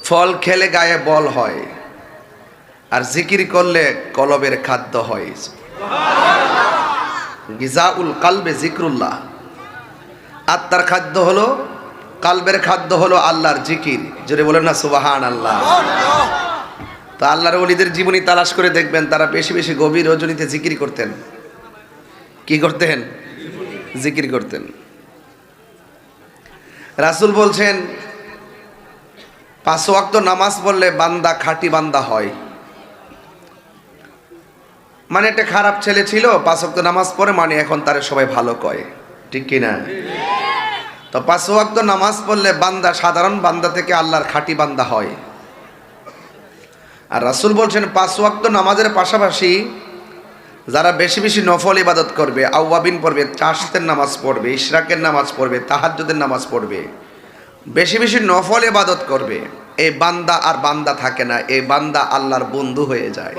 ফল খেলে গায়ে বল হয়, আর জিকির করলে কলবের খাদ্য হয়। গিজাউল কালবে জিক্রুল্লাহ, আত্মার খাদ্য হলো, কালবের খাদ্য হলো আল্লাহর জিকির। জোরে বলেন না সুবহানাল্লাহ। তা আল্লাহর ওলিদের জীবনী তালাশ করে দেখবেন, তারা বেশি বেশি গভীর রজনীতে জিকির করতেন। কি করতেন? জিকির করতেন। রাসূল বলছেন, 5 ওয়াক্ত নামাজ পড়লে বান্দা খাঁটি বান্দা হয়। মানে একটা খারাপ ছেলে ছিল, 5 ওয়াক্ত নামাজ পড়ে, মানে এখন তারে সবাই ভালো কয়, ঠিক কিনা? তো 5 ওয়াক্ত নামাজ পড়লে বান্দা সাধারণ বান্দা থেকে আল্লাহর খাঁটি বান্দা হয়। আর রাসূল বলছেন 5 ওয়াক্ত নামাজের পাশাপাশি যারা বেশি বেশি নফল ইবাদত করবে, আওয়াবিন পড়বে, চাশতের নামাজ পড়বে, ইশরাকের নামাজ পড়বে, তাহাজ্জুদের নামাজ পড়বে, বেশি বেশি নফল ইবাদত করবে, এই বান্দা আর বান্দা থাকে না, এই বান্দা আল্লাহর বন্ধু হয়ে যায়।